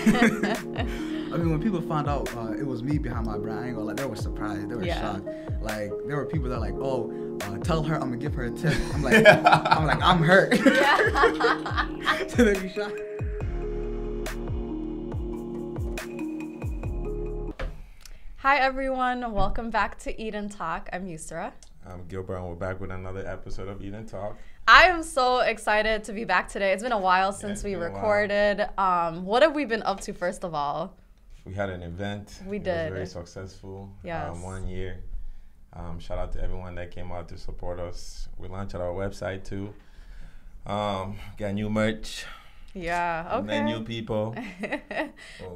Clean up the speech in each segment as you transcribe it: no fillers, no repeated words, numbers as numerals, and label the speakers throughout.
Speaker 1: I mean, when people found out it was me behind my brand, I ain't gonna lie, they were surprised. They were shocked. Like, there were people that were like, oh, tell her I'm gonna give her a tip. I'm like, I'm her. Yeah. So they be shocked.
Speaker 2: Hi everyone, welcome back to Eat and Talk. I'm Yusra.
Speaker 3: I'm Gilbert, and we're back with another episode of Eat and Talk.
Speaker 2: I am so excited to be back today. It's been a while since we recorded. What have we been up to, first of all?
Speaker 3: We had an event.
Speaker 2: We did.
Speaker 3: It was very successful.
Speaker 2: Yes.
Speaker 3: 1 year. Shout out to everyone that came out to support us. We launched our website too. Got new merch.
Speaker 2: Yeah, okay.
Speaker 3: Met new people.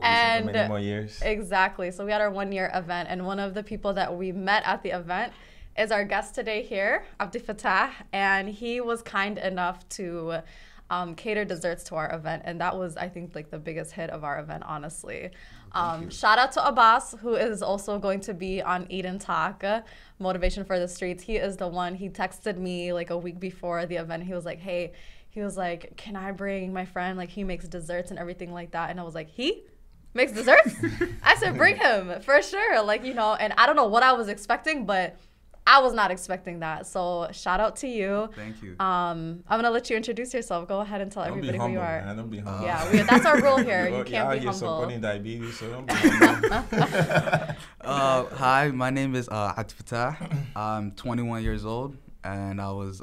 Speaker 2: And
Speaker 3: many more years.
Speaker 2: Exactly. So we had our 1 year event, and one of the people that we met at the event is our guest today here, Abdi Fattah, and he was kind enough to cater desserts to our event, and that was, I think, like the biggest hit of our event, honestly. Shout out to Abbas, who is also going to be on Eat and Talk, Motivation for the Streets. He is the one, he texted me like a week before the event. He was like, hey, can I bring my friend? Like, he makes desserts and everything like that. And I was like, he makes desserts? I said, bring him for sure. Like, you know, and I don't know what I was expecting, but I was not expecting that. So shout out to you.
Speaker 1: Thank you.
Speaker 2: I'm going to let you introduce yourself. Go ahead and tell everybody who you are.
Speaker 3: Man. Don't be humble.
Speaker 2: Yeah, that's our rule here. You can't be humble.
Speaker 3: Supporting diabetes, so don't be humble.
Speaker 1: Hi, my name is Abdi Fattah. I'm 21 years old, and I was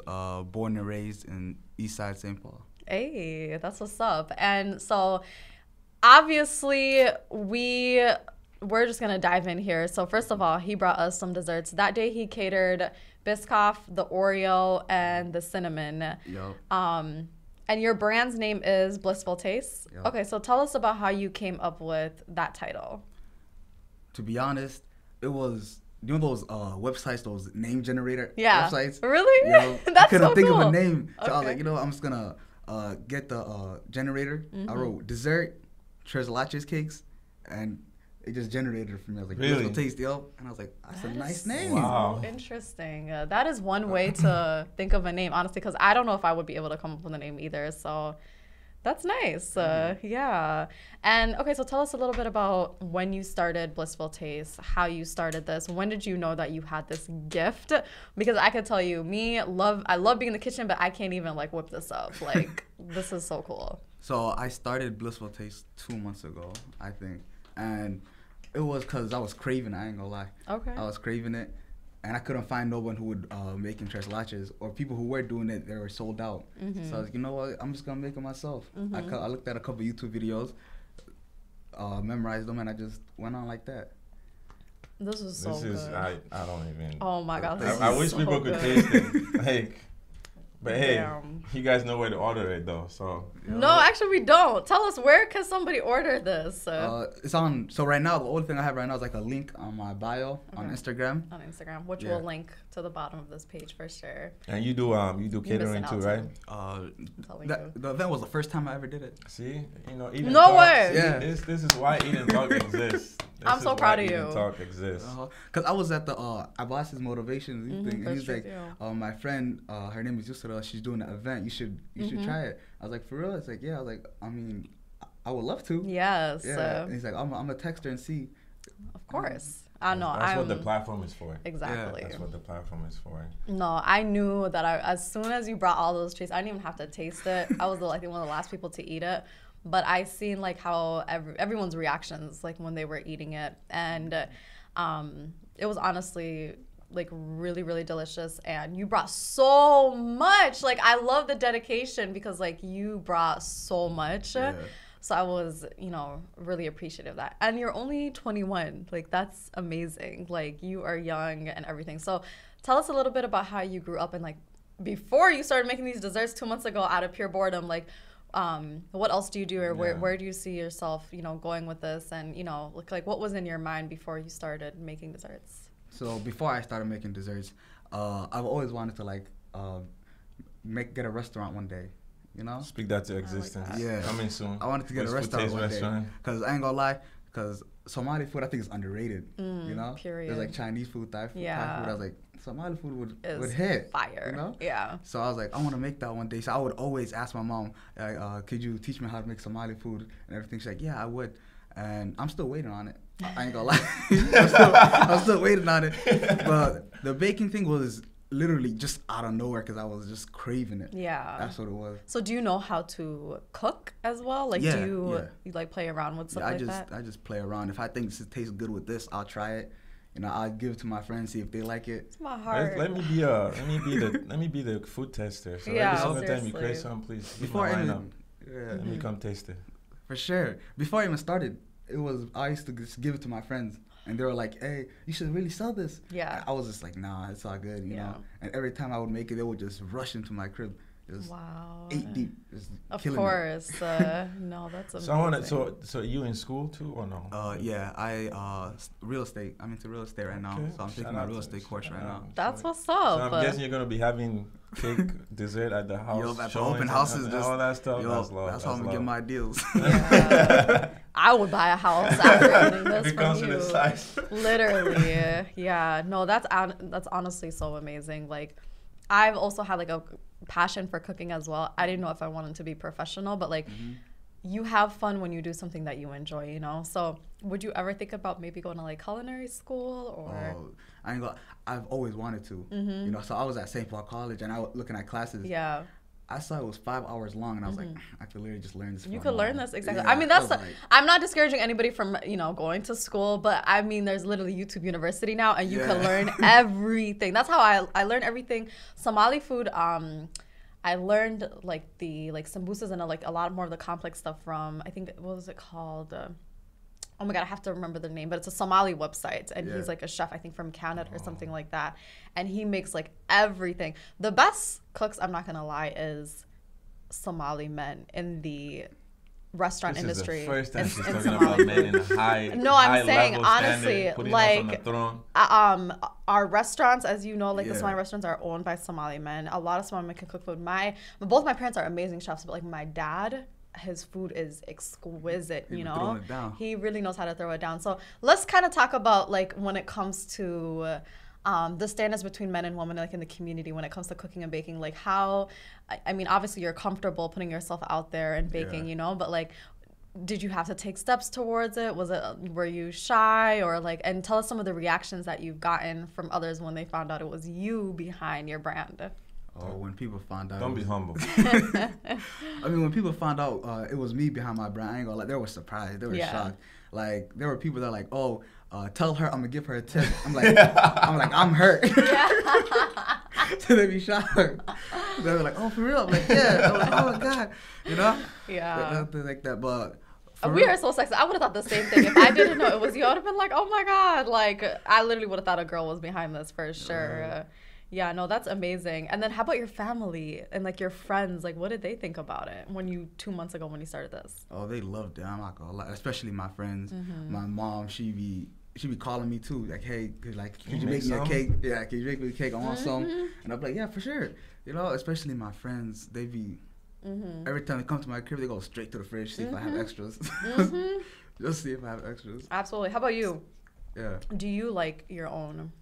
Speaker 1: born and raised in Eastside St. Paul.
Speaker 2: Hey, that's what's up. And so obviously we're just going to dive in here. So first of all, he brought us some desserts. That day he catered Biscoff, the Oreo, and the cinnamon.
Speaker 1: Yep.
Speaker 2: And your brand's name is Blissful Taste.
Speaker 1: Yep.
Speaker 2: Okay, so tell us about how you came up with that title.
Speaker 1: To be honest, it was, you know those websites, those name generator websites?
Speaker 2: Really?
Speaker 1: You know,
Speaker 2: That's
Speaker 1: I couldn't
Speaker 2: so
Speaker 1: think
Speaker 2: cool.
Speaker 1: of a name. So
Speaker 2: Okay.
Speaker 1: I was like, you know, I'm just going to get the generator. I wrote dessert, tres leches cakes, and it just generated it for me. I was like,
Speaker 3: Really?
Speaker 1: Blissful Taste, yo. And I was like, that's a nice name.
Speaker 3: Wow.
Speaker 2: So interesting. That is one way to think of a name, honestly, because I don't know if I would be able to come up with a name either. So that's nice. Yeah. And okay, so tell us a little bit about when you started Blissful Taste, how you started this. When did you know that you had this gift? Because I could tell you, I love being in the kitchen, but I can't even like whip this up. Like, this is so cool.
Speaker 1: So I started Blissful Taste 2 months ago, I think. And it was because I was craving it, I ain't gonna lie.
Speaker 2: Okay.
Speaker 1: I was craving it, and I couldn't find no one who would making tres leches, or people who were doing it, they were sold out. So I was like, you know what, I'm just gonna make it myself. I looked at a couple YouTube videos, memorized them, and I just went on like that.
Speaker 2: This is so good.
Speaker 3: I don't even.
Speaker 2: Oh my God.
Speaker 3: I wish people could taste it. Like, but hey,
Speaker 2: Damn.
Speaker 3: you guys know where to order it though, so.
Speaker 2: No, actually we don't. Tell us, where can somebody order this?
Speaker 1: It's on, so right now, the only thing I have right now is like a link on my bio on Instagram.
Speaker 2: On Instagram, which we'll link to the bottom of this page for sure.
Speaker 3: And you do catering too, right?
Speaker 1: The event was the first time I ever did it.
Speaker 3: See, you know, Eat and
Speaker 2: No
Speaker 3: Talk,
Speaker 2: way.
Speaker 3: See,
Speaker 1: Yeah.
Speaker 3: This is why Eat and Talk exists.
Speaker 2: I'm so proud of
Speaker 3: Eat
Speaker 2: you.
Speaker 3: and Talk exists.
Speaker 1: Cause I was at the Abbas's motivation thing, and
Speaker 2: that's
Speaker 1: he's
Speaker 2: true,
Speaker 1: like,
Speaker 2: too.
Speaker 1: my friend, her name is Yusra. She's doing an event. You should try it. I was like, for real? It's like, yeah. I was like, I mean, I would love to.
Speaker 2: Yes.
Speaker 1: Yeah. And he's like, I'm gonna text her and see.
Speaker 2: Of course. I know.
Speaker 3: That's what the platform is for.
Speaker 2: Exactly.
Speaker 3: That's what the platform is for.
Speaker 2: No, I knew that as soon as you brought all those treats, I didn't even have to taste it. I was I think one of the last people to eat it. But I seen like how everyone's reactions like when they were eating it, and it was honestly like really, really delicious. And you brought so much. Like, I love the dedication because like you brought so much.
Speaker 1: Yeah.
Speaker 2: So I was, really appreciative of that. And you're only 21. Like, that's amazing. Like, you are young and everything. So tell us a little bit about how you grew up and like before you started making these desserts 2 months ago out of pure boredom. Like, what else do you do, or where do you see yourself, going with this? And, like what was in your mind before you started making desserts?
Speaker 1: So before I started making desserts, I've always wanted to like get a restaurant one day.
Speaker 3: Speak that to existence.
Speaker 1: Like that. Yeah.
Speaker 3: Coming soon.
Speaker 1: I wanted to get a restaurant one day. Because I ain't gonna lie, because Somali food I think is underrated. You know,
Speaker 2: period.
Speaker 1: There's like Chinese food, Thai food.
Speaker 2: Yeah.
Speaker 1: Thai food. I was like, Somali food would hit.
Speaker 2: Fire.
Speaker 1: You know?
Speaker 2: Yeah.
Speaker 1: So I was like, I want to make that one day. So I would always ask my mom, could you teach me how to make Somali food and everything? She's like, yeah, I would. And I'm still waiting on it. I ain't gonna lie. I'm still waiting on it. But the baking thing was literally just out of nowhere because I was just craving it.
Speaker 2: Yeah.
Speaker 1: That's what it was.
Speaker 2: So do you know how to cook as well? Like,
Speaker 1: Yeah,
Speaker 2: do you like play around with stuff like that?
Speaker 1: I just play around. If I think this tastes good with this, I'll try it. You know, I'll give it to my friends, see if they like it.
Speaker 2: It's my heart.
Speaker 3: Let me be the food tester. So every single time you create something, please let me come taste it.
Speaker 1: For sure. Before I even started, I used to just give it to my friends. And they were like, hey, you should really sell this.
Speaker 2: Yeah.
Speaker 1: I was just like, nah, it's all good, you know. And every time I would make it, they would just rush into my crib. Just 8 deep. Just
Speaker 2: of
Speaker 1: killing
Speaker 2: course. No, that's amazing.
Speaker 3: So I wanna, so you in school too or no?
Speaker 1: Yeah, real estate. I'm into real estate right now. So I'm taking my real estate course right now.
Speaker 2: That's what's
Speaker 3: So
Speaker 2: up.
Speaker 3: I'm guessing you're gonna be having cake, dessert at the house.
Speaker 1: Yo, at the open houses,
Speaker 3: and all that stuff.
Speaker 1: That's how I'm gonna get my deals.
Speaker 2: Yeah. I would buy a house after eating this from you.
Speaker 3: The size.
Speaker 2: Literally, yeah. No, that's honestly so amazing. Like, I've also had like a passion for cooking as well. I didn't know if I wanted to be professional, but like, you have fun when you do something that you enjoy, you know? So would you ever think about maybe going to like culinary school or?
Speaker 1: Oh, I've always wanted to, you know? So I was at St. Paul College and I was looking at classes.
Speaker 2: Yeah.
Speaker 1: I saw it was 5 hours long and I was like, I could literally just learn this.
Speaker 2: You could learn this, exactly.
Speaker 1: Yeah,
Speaker 2: I mean, I'm not discouraging anybody from, you know, going to school, but I mean, there's literally YouTube University now and you can learn everything. That's how I learned everything. Somali food, I learned like the sambusas and like a lot more of the complex stuff from, I think, what was it called? Oh my God, I have to remember the name, but it's a Somali website. And he's like a chef, I think from Canada or something like that. And he makes like everything. The best cooks, I'm not gonna lie, is Somali men in the restaurant industry.
Speaker 3: This is the first time she's talking about men in a high
Speaker 2: No, I'm saying
Speaker 3: level
Speaker 2: honestly,
Speaker 3: standard,
Speaker 2: like our restaurants, as you know, like the
Speaker 1: Yeah.
Speaker 2: Somali restaurants are owned by Somali men. A lot of Somali men can cook food. Both my parents are amazing chefs, but like my dad, his food is exquisite, you know?
Speaker 1: Throwing it down.
Speaker 2: He really knows how to throw it down. So let's kind of talk about like when it comes to the standards between men and women, like in the community, when it comes to cooking and baking. Like how, I mean, obviously you're comfortable putting yourself out there and baking, you know, but like, did you have to take steps towards it? Were you shy or like, and tell us some of the reactions that you've gotten from others when they found out it was you behind your brand.
Speaker 1: Oh, when people found out.
Speaker 3: Don't be humble.
Speaker 1: I mean, when people found out it was me behind my brand, I ain't gonna lie, they were surprised. They were shocked. Like, there were people that were like, oh, tell her I'm gonna give her a tip. I'm like, I'm hurt. So they be shocked. They were like, oh, for real? I'm like, yeah. I'm like, oh my God. You know?
Speaker 2: Yeah.
Speaker 1: Nothing like that. But
Speaker 2: we are so sexy. I would have thought the same thing. If I didn't know it was you, I would have been like, oh my God. Like, I literally would have thought a girl was behind this for sure. Yeah, no, that's amazing. And then how about your family and like your friends? Like, what did they think about it 2 months ago when you started this?
Speaker 1: Oh, they loved it. I'm not gonna lie. Especially my friends. My mom, she be calling me too. Like, hey, could you make me a cake? Yeah, can you make me a cake? I want some. And I'm like, yeah, for sure. You know, especially my friends, they be every time they come to my crib, they go straight to the fridge, see if I have extras. Just see if I have extras.
Speaker 2: Absolutely. How about you?
Speaker 1: Yeah.
Speaker 2: Do you like your own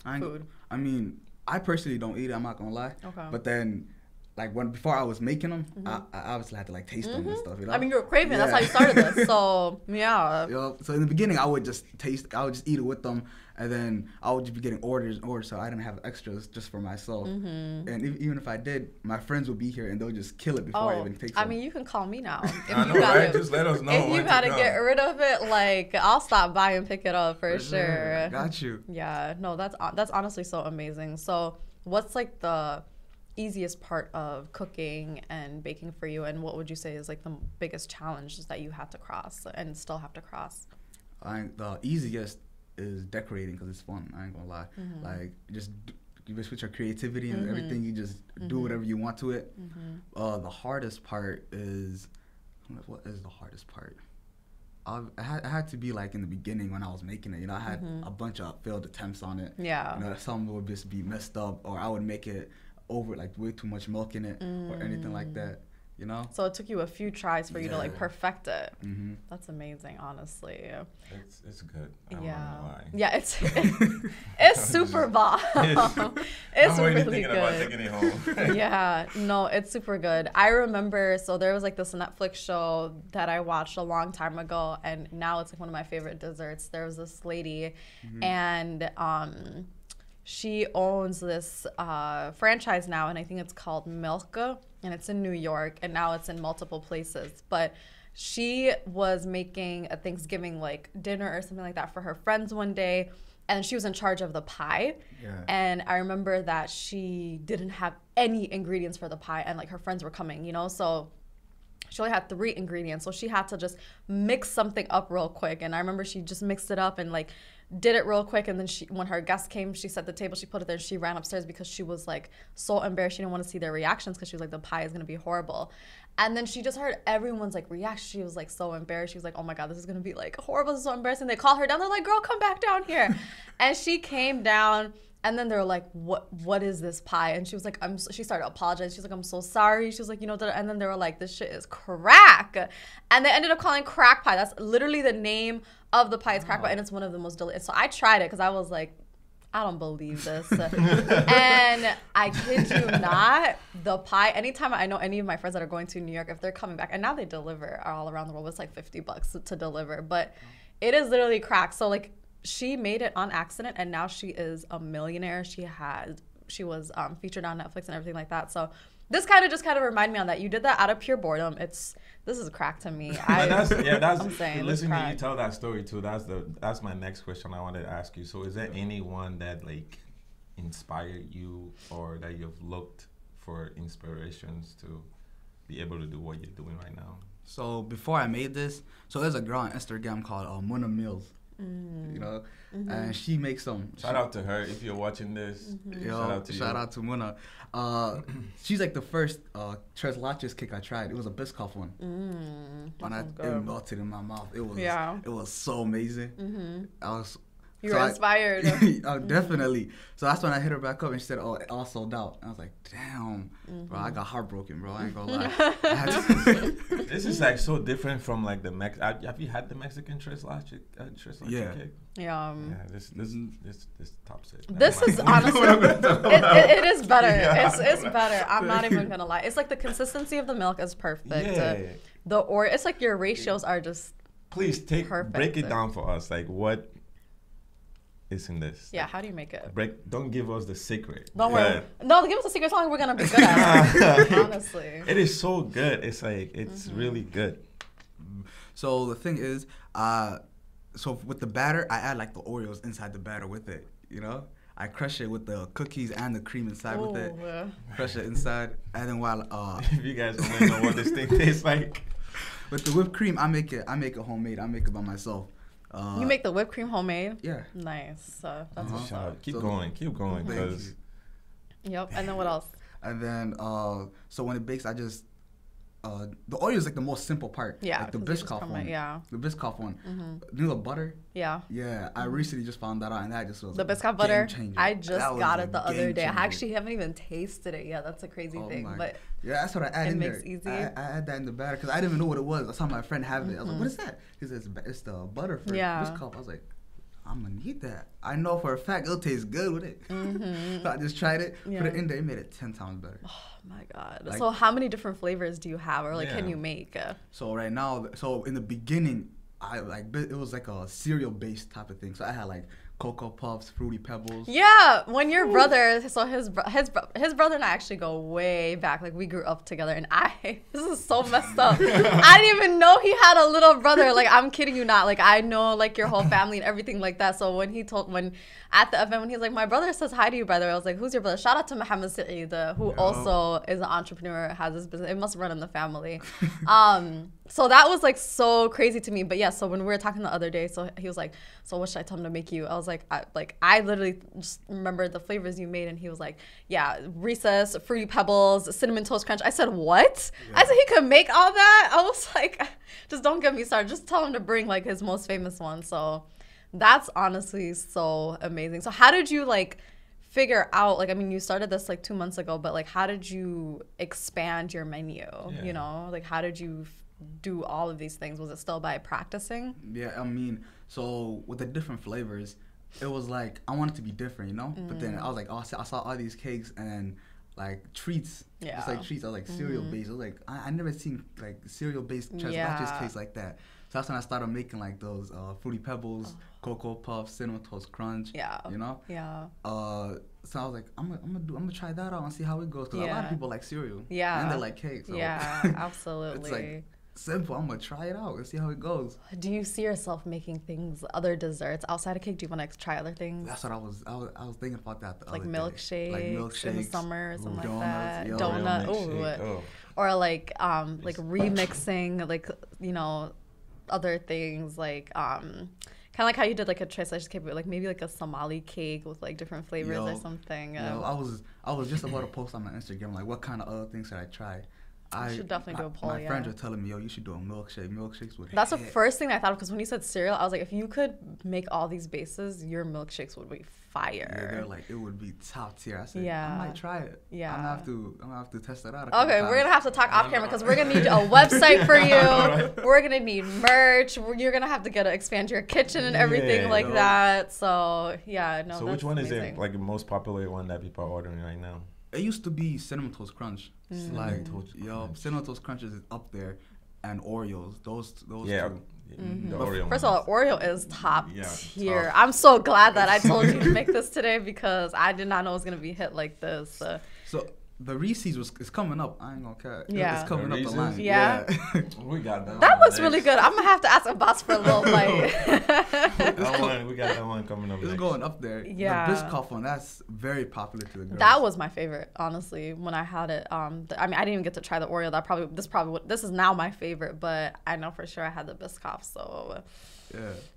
Speaker 2: food?
Speaker 1: I mean, I personally don't eat it. I'm not gonna lie. Okay. But then, like before I was making them, I obviously had to like taste them and stuff. You know.
Speaker 2: I mean, you were craving. That's how you started this. So yeah.
Speaker 1: You know, so in the beginning, I would just eat it with them, and then I would just be getting orders, so I didn't have extras just for myself. And even if I did, my friends would be here and they'll just kill it before I even take some.
Speaker 2: I mean, you can call me now.
Speaker 3: I know, right? Just let us know.
Speaker 2: If you gotta get rid of it, like I'll stop by and pick it up for sure.
Speaker 1: Got you.
Speaker 2: Yeah, no, that's honestly so amazing. So, what's like the easiest part of cooking and baking for you, and what would you say is like the biggest challenges that you have to cross and still have to cross?
Speaker 1: The easiest is decorating because it's fun. I ain't gonna lie. Like just with your creativity and everything, you just do whatever you want to it. The hardest part is, what is the hardest part? I had to be like in the beginning when I was making it. You know, I had a bunch of failed attempts on it.
Speaker 2: Yeah.
Speaker 1: You know, some would just be messed up, or I would make it over like way too much milk in it or anything like that. you know.
Speaker 2: So it took you a few tries for you to like
Speaker 3: Yeah.
Speaker 2: perfect it.
Speaker 1: Mm-hmm.
Speaker 2: That's amazing, honestly.
Speaker 3: It's good. I'm
Speaker 2: Yeah.
Speaker 3: not gonna lie.
Speaker 2: Yeah, it's super bomb. It's
Speaker 3: I'm already
Speaker 2: really
Speaker 3: thinking about
Speaker 2: good.
Speaker 3: taking it home.
Speaker 2: Yeah, no, it's super good. I remember, so there was like this Netflix show that I watched a long time ago, and now it's like one of my favorite desserts. There was this lady, and she owns this franchise now, and I think it's called Milk, and it's in New York, and now it's in multiple places. But she was making a Thanksgiving like dinner or something like that for her friends one day, and she was in charge of the pie.
Speaker 1: Yeah.
Speaker 2: And I remember that she didn't have any ingredients for the pie, and like her friends were coming, you know, so she only had 3 ingredients, so she had to just mix something up real quick. And I remember she just mixed it up and like did it real quick, and then when her guests came, she set the table, she put it there, and she ran upstairs because she was like so embarrassed. She didn't want to see their reactions because she was like, the pie is gonna be horrible. And then she just heard everyone's like reaction. She was like so embarrassed. She was like, oh my God, this is gonna be like horrible, this is so embarrassing. They call her down, they're like, girl, come back down here. And she came down, and then they're like, what is this pie? And she was like, she started apologizing. She's like, I'm so sorry. She was like, you know, and then they were like, this shit is crack. And they ended up calling crack pie. That's literally the name of the pie. It's crack pie, and it's one of the most delicious. So I tried it because I was like, I don't believe this. And I kid you not, the pie, anytime I know any of my friends that are going to New York, if they're coming back, and now they deliver all around the world, it's like $50 to deliver, but it is literally crack. So like, she made it on accident, and now she is a millionaire. She was featured on Netflix and everything like that. So this kind of reminded me on that. You did that out of pure boredom. This is crack to me.
Speaker 3: That's
Speaker 2: I'm saying,
Speaker 3: listening to you tell that story too. That's my next question I wanted to ask you. So is there anyone that like inspired you, or that you've looked for inspirations to be able to do what you're doing right now?
Speaker 1: So before I made this, so there's a girl on Instagram called Mona Mills. You know, and she makes some.
Speaker 3: Shout out to her if you're watching this.
Speaker 1: Shout out to Mona. She's like the first tres leches cake I tried. It was a Biscoff one. And it melted in my mouth. It was so amazing.
Speaker 2: You were inspired.
Speaker 1: Definitely. So that's when I hit her back up, and she said, "Oh, it all sold out." And I was like, "Damn, bro, I got heartbroken, bro. I ain't gonna lie."
Speaker 3: This is like so different from like the Have you had the Mexican tres leche cake?
Speaker 2: Yeah.
Speaker 3: Yeah. This tops it.
Speaker 2: This is honestly, it is better. Yeah. It's better. I'm not even gonna lie. It's like the consistency of the milk is perfect. Yeah. It's like your ratios are just.
Speaker 3: Please break it down for us. Like what is in this?
Speaker 2: Yeah, how do you make it?
Speaker 3: Don't give us the secret.
Speaker 2: Don't worry. No, give us the secret. It's not like we're gonna be good at it. Honestly,
Speaker 3: it is so good. It's like it's really good.
Speaker 1: So the thing is, so with the batter, I add like the Oreos inside the batter with it. You know, I crush it with the cookies and the cream inside with it. Crush it inside, and then while
Speaker 3: if you guys want to know what this thing tastes like,
Speaker 1: with the whipped cream, I make it homemade. I make it by myself.
Speaker 2: You make the whipped cream homemade?
Speaker 1: Yeah.
Speaker 2: Nice. That's what's up.
Speaker 3: Keep going. Because.
Speaker 2: Yep. And then what else?
Speaker 1: And then, so when it bakes, I just, the Oreo is like the most simple part.
Speaker 2: Yeah.
Speaker 1: Like the Biscoff one. The Biscoff one. You know the butter?
Speaker 2: Yeah.
Speaker 1: Yeah. I recently just found that out, and that just was
Speaker 2: the Biscoff butter. I just got it the other day. I actually haven't even tasted it yet. That's a crazy thing. But
Speaker 1: yeah, that's what I add in there.
Speaker 2: It makes easy.
Speaker 1: I add that in the batter because I didn't even know what it was. I saw my friend have it. I was like, "What is that?" He says, "It's the butter for Biscoff." I was like, "I'm gonna need that. I know for a fact it'll taste good with it." So I just tried it, put it in there. It made it 10 times better.
Speaker 2: Oh my God! Like, so how many different flavors do you have, or like can you make?
Speaker 1: So right now, in the beginning, it was like a cereal based type of thing. So I had like Cocoa Puffs, Fruity Pebbles.
Speaker 2: Yeah, when your brother, so his brother and I actually go way back. Like we grew up together, and this is so messed up. I didn't even know he had a little brother. Like I'm kidding you not. Like I know like your whole family and everything like that. So when at the event when he's like, my brother says hi to you, brother. I was like, who's your brother? Shout out to Muhammad Saeed, who also is an entrepreneur, has this business. It must run in the family. So that was like so crazy to me. But yeah, so when we were talking the other day, so he was like, so what should I tell him to make you? I was like, I literally just remembered the flavors you made, and he was like, yeah, Reese's, Fruity Pebbles, Cinnamon Toast Crunch. I said, what? Yeah. I said he could make all that? I was like, just don't get me started. Just tell him to bring like his most famous one. So that's honestly so amazing. So how did you like figure out, like, I mean, you started this like 2 months ago, but like, how did you expand your menu?
Speaker 3: Yeah.
Speaker 2: You know, like, how did you do all of these things? Was it still by practicing?
Speaker 1: Yeah, I mean, so with the different flavors, it was like I wanted to be different, you know. But then I was like, oh, I saw all these cakes and like treats, just like treats. I was like cereal based. I was like, I never seen like cereal based tres leches cakes like that. So that's when I started making like those Fruity Pebbles, Cocoa Puffs, Cinnamon Toast Crunch.
Speaker 2: Yeah.
Speaker 1: You know.
Speaker 2: Yeah.
Speaker 1: So I was like, I'm gonna try that out and see how it goes, because a lot of people like cereal.
Speaker 2: Yeah.
Speaker 1: And they like cake. So
Speaker 2: Yeah, absolutely.
Speaker 1: It's like simple. I'm gonna try it out and see how it goes.
Speaker 2: Do you see yourself making things, other desserts outside of cake? Do you want to try other things?
Speaker 1: That's what I was thinking about that the
Speaker 2: like
Speaker 1: other
Speaker 2: milkshakes,
Speaker 1: day. Like milkshakes
Speaker 2: in the summer or something
Speaker 1: donuts,
Speaker 2: like that.
Speaker 1: yo.
Speaker 2: Donut. Or like remixing, like, you know, other things, like kind of like how you did like a tres leches cake, but like maybe like a Somali cake with like different flavors or something.
Speaker 1: I was just about to post on my Instagram like what kind of other things should I try. I should definitely do a poll. My friends were telling me, yo, you should do a milkshake. Milkshakes would.
Speaker 2: That's the first thing I thought of, because when you said cereal, I was like, if you could make all these bases, your milkshakes would be fire.
Speaker 1: Yeah, they're like, it would be top tier. I said, I might try it.
Speaker 2: Yeah.
Speaker 1: I'm gonna have to test that out.
Speaker 2: Okay, we're gonna have to talk off camera, because we're gonna need a website for you. We're gonna need merch. You're gonna have to expand your kitchen and everything that. So yeah, no.
Speaker 3: So which one is it, like the most popular one that people are ordering right now?
Speaker 1: It used to be Cinnamon Toast Crunch. Cinnamon Toast Crunch is up there, and Oreos. Those two.
Speaker 3: The Oreo
Speaker 2: First of all, Oreo is top tier. Tough. I'm so glad that I told you to make this today, because I did not know it was gonna be hit like this.
Speaker 1: So the Reese's is coming up. I ain't gonna care.
Speaker 2: Yeah.
Speaker 1: It's coming up the line.
Speaker 2: Yeah.
Speaker 3: We got that.
Speaker 2: That was really good. I'm gonna have to ask Abbas for a little bite.
Speaker 3: We got that one coming up.
Speaker 1: It's going up there.
Speaker 2: Yeah.
Speaker 1: The Biscoff one, that's very popular to the girls.
Speaker 2: That was my favorite, honestly, when I had it. I mean, I didn't even get to try the Oreo. This is now my favorite, but I know for sure I had the Biscoff. So.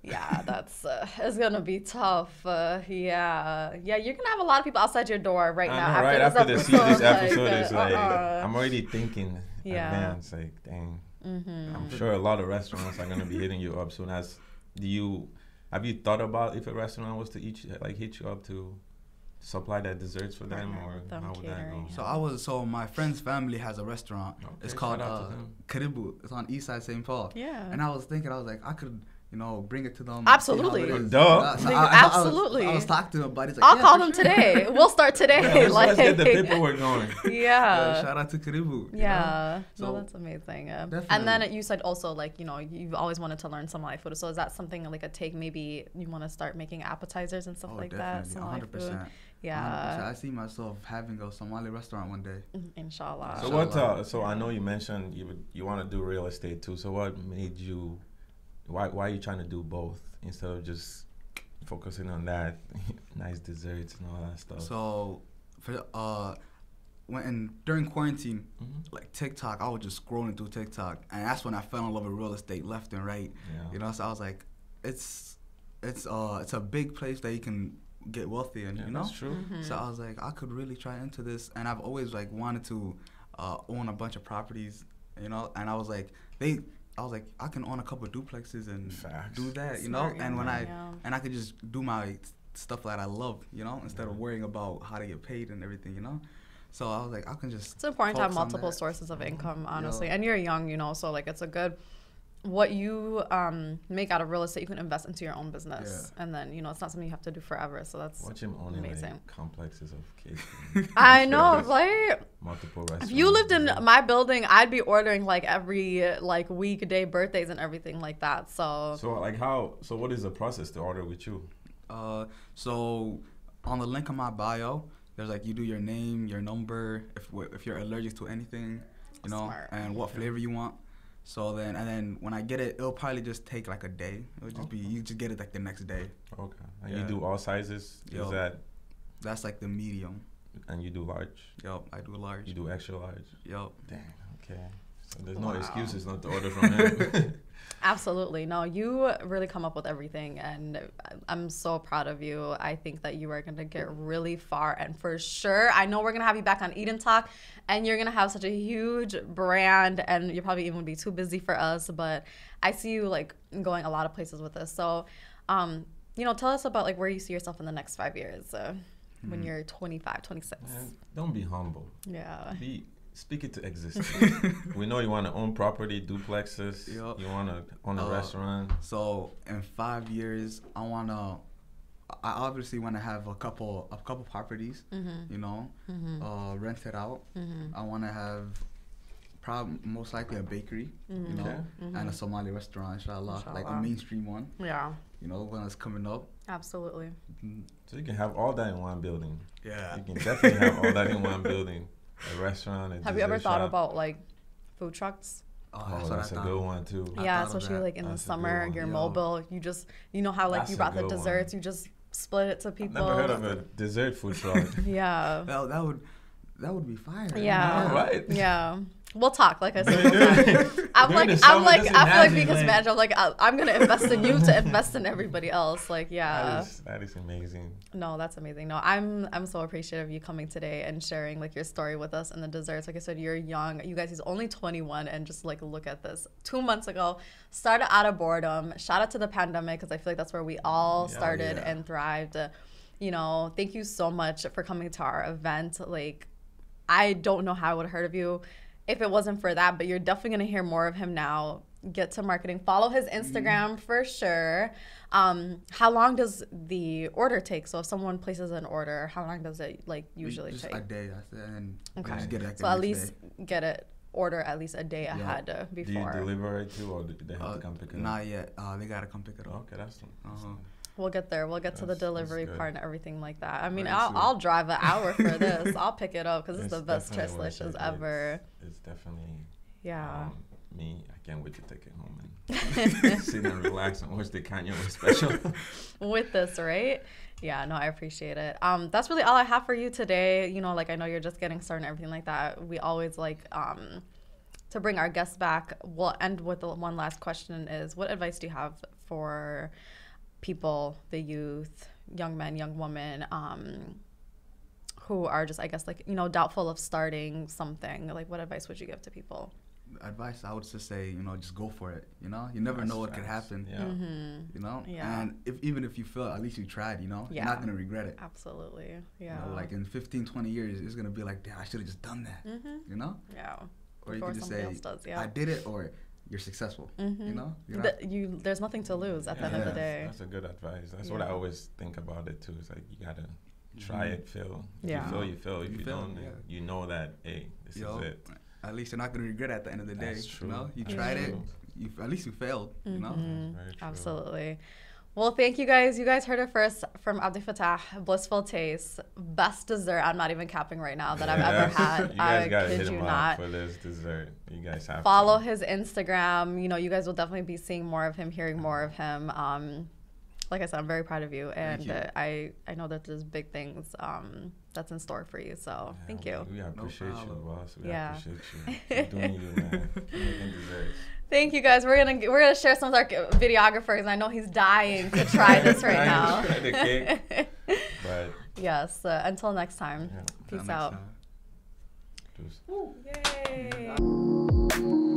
Speaker 2: Yeah, that's it's gonna be tough. Yeah, you're gonna have a lot of people outside your door right now.
Speaker 3: Right after this episode, it's like I'm already thinking advance. Like, dang, I'm sure a lot of restaurants are gonna be hitting you up soon. Have you thought about if a restaurant was to hit you up to supply that desserts for them, or how would that go?
Speaker 1: So my friend's family has a restaurant. Okay, it's called Karibu. It's on East Side St. Paul. Yeah. And I was like, I could, bring it to them.
Speaker 2: Absolutely.
Speaker 1: Absolutely. I was talking to him about it. Like,
Speaker 2: I'll call them today. We'll start today.
Speaker 3: Let's get the paperwork going.
Speaker 2: Yeah.
Speaker 1: Shout out to Karibu.
Speaker 2: Yeah. So, that's amazing. Definitely. And then you said also, like, you've always wanted to learn Somali food. So is that something like a take? Maybe you want to start making appetizers and stuff like that?
Speaker 1: Somali 100%. Food?
Speaker 2: Yeah.
Speaker 1: 100%. I see myself having a Somali restaurant one day.
Speaker 2: Inshallah.
Speaker 3: So so I know you mentioned you want to do real estate too. So what made you? Why are you trying to do both instead of just focusing on that nice desserts and all that stuff? So,
Speaker 1: during quarantine, like TikTok, I was just scrolling through TikTok, and that's when I fell in love with real estate left and right. Yeah. So I was like, it's a big place that you can get wealthy in.
Speaker 3: That's true.
Speaker 1: So I was like, I could really try into this, and I've always like wanted to own a bunch of properties, and I was like, I can own a couple of duplexes and do that, Smart, and I could just do my stuff that I love, instead of worrying about how to get paid and everything, So I was like, I can just.
Speaker 2: It's important to have multiple sources of income, honestly, and you're young, so like it's a good. What you make out of real estate, you can invest into your own business, and then it's not something you have to do forever. So that's
Speaker 3: watch him owning like complexes of cake.
Speaker 2: I know, right?
Speaker 3: Multiple restaurants.
Speaker 2: If you lived in my building, I'd be ordering like every weekday birthdays and everything like that. So
Speaker 3: like So what is the process to order with you?
Speaker 1: So on the link in my bio, there's like you do your name, your number, if you're allergic to anything,
Speaker 2: Smart.
Speaker 1: And what flavor you want. So then when I get it, it'll probably just take like a day. It'll just be, you just get it like the next day.
Speaker 3: Okay. And you do all sizes?
Speaker 1: That's like the medium.
Speaker 3: And you do large?
Speaker 1: Yup, I do large.
Speaker 3: You do extra large?
Speaker 1: Yup.
Speaker 3: Damn, okay. So there's no excuses not to order from him.
Speaker 2: Absolutely. No, you really come up with everything, and I'm so proud of you. I think that you are going to get really far, and for sure, I know we're going to have you back on Eat and Talk, and you're going to have such a huge brand, and you're probably even be too busy for us, but I see you like going a lot of places with this. So, tell us about like where you see yourself in the next 5 years. when you're 25, 26?
Speaker 3: Man, don't be humble.
Speaker 2: Yeah.
Speaker 3: Speak it to existence. We know you want to own property, duplexes.
Speaker 1: Yep.
Speaker 3: You want to own a restaurant.
Speaker 1: So in 5 years, I obviously want to have a couple properties, you know, rent it out. I want to have most likely a bakery, you know, and a Somali restaurant, inshallah, like a mainstream one.
Speaker 2: Yeah.
Speaker 1: You know, one that's coming up.
Speaker 2: Absolutely.
Speaker 3: So you can have all that in one building.
Speaker 1: Yeah.
Speaker 3: You can definitely have all that in one building. A restaurant, a
Speaker 2: Have you ever thought
Speaker 3: shop.
Speaker 2: about like food trucks?
Speaker 3: Oh, that's a good one too.
Speaker 2: Yeah, especially like in the summer, you're mobile. You know how like
Speaker 3: That's
Speaker 2: you
Speaker 3: a
Speaker 2: brought the
Speaker 3: good
Speaker 2: desserts,
Speaker 3: one.
Speaker 2: you just split it to people.
Speaker 3: I've never heard of a dessert food truck.
Speaker 2: Yeah.
Speaker 1: That would be fire.
Speaker 2: Yeah.
Speaker 3: Right.
Speaker 2: Yeah. We'll talk, like I said. We'll talk. I feel like being his manager, I'm like, I'm gonna invest in you to invest in everybody else. Like, yeah.
Speaker 3: That is amazing.
Speaker 2: No, that's amazing. No, I'm so appreciative of you coming today and sharing like your story with us and the desserts. Like I said, you're young. You guys, he's only 21, and just like look at this. 2 months ago, started out of boredom. Shout out to the pandemic, because I feel like that's where we all started and thrived. You know, thank you so much for coming to our event. Like, I don't know how I would have heard of you if it wasn't for that, but you're definitely going to hear more of him now. Get to marketing. Follow his Instagram for sure. How long does the order take? So if someone places an order, how long does it like usually
Speaker 1: just
Speaker 2: take?
Speaker 1: a day, and
Speaker 2: Okay.
Speaker 1: just get it
Speaker 2: So at least get it order at least a day ahead before.
Speaker 3: Do you deliver it too, or do they have to come pick it up?
Speaker 1: Not yet. They gotta come pick it up.
Speaker 3: Okay, that's
Speaker 2: We'll get there. We'll get to the delivery part and everything like that. I mean,
Speaker 3: Very
Speaker 2: I'll drive an hour for this. I'll pick it up because it's the best
Speaker 3: definitely
Speaker 2: tres
Speaker 3: worth
Speaker 2: leches
Speaker 3: it.
Speaker 2: ever.
Speaker 3: It's definitely
Speaker 2: Yeah.
Speaker 3: I can't wait to take it home and sit and relax and watch the Kanye West special.
Speaker 2: With this, right? Yeah, no, I appreciate it. That's really all I have for you today. You know, like I know you're just getting started and everything like that. We always like to bring our guests back. We'll end with one last question: is what advice do you have for people, the youth, young men, young women, who are just, I guess, like, you know, doubtful of starting something? Like, what advice would you give to people?
Speaker 1: Advice, I would just say, you know, just go for it. You know, you never know what could happen.
Speaker 3: Yeah.
Speaker 1: You know,
Speaker 2: Yeah.
Speaker 1: and even if you fail, at least you tried. You know, you're not gonna regret it.
Speaker 2: Absolutely. Yeah.
Speaker 1: You know, like in 15, 20 years, it's gonna be like, damn, I should have just done that. You know.
Speaker 2: Yeah.
Speaker 1: Or you can just say, I did it, or you're successful. You know,
Speaker 2: there's nothing to lose at the end of the day.
Speaker 3: That's a good advice. That's what I always think about it too. It's like you gotta try it, fail. If you fail, you fail. If you don't, you know that, hey, this is it.
Speaker 1: At least you're not gonna regret it at the end of the day.
Speaker 3: That's true.
Speaker 1: You know, you tried it. At least you failed. You know.
Speaker 3: Very true.
Speaker 2: Absolutely. Well, thank you guys. You guys heard it first from Abdel Fattah. Blissful Taste, best dessert. I'm not even capping right now that I've ever had.
Speaker 3: You guys gotta
Speaker 2: kid
Speaker 3: hit
Speaker 2: you
Speaker 3: him
Speaker 2: not.
Speaker 3: up for this dessert. You guys have
Speaker 2: Follow
Speaker 3: to.
Speaker 2: his Instagram. You know, you guys will definitely be seeing more of him, hearing more of him. Like I said, I'm very proud of you, and I know that there's big things that's in store for you. So thank you.
Speaker 3: We appreciate you, boss. We appreciate you. Keep doing you, man. Keep making desserts.
Speaker 2: Thank you guys. We're gonna share some of our videographers. I know he's dying to try this right now.
Speaker 3: Try the cake. But
Speaker 2: yes. Until next time. Peace out.
Speaker 3: Yay.
Speaker 2: Yay.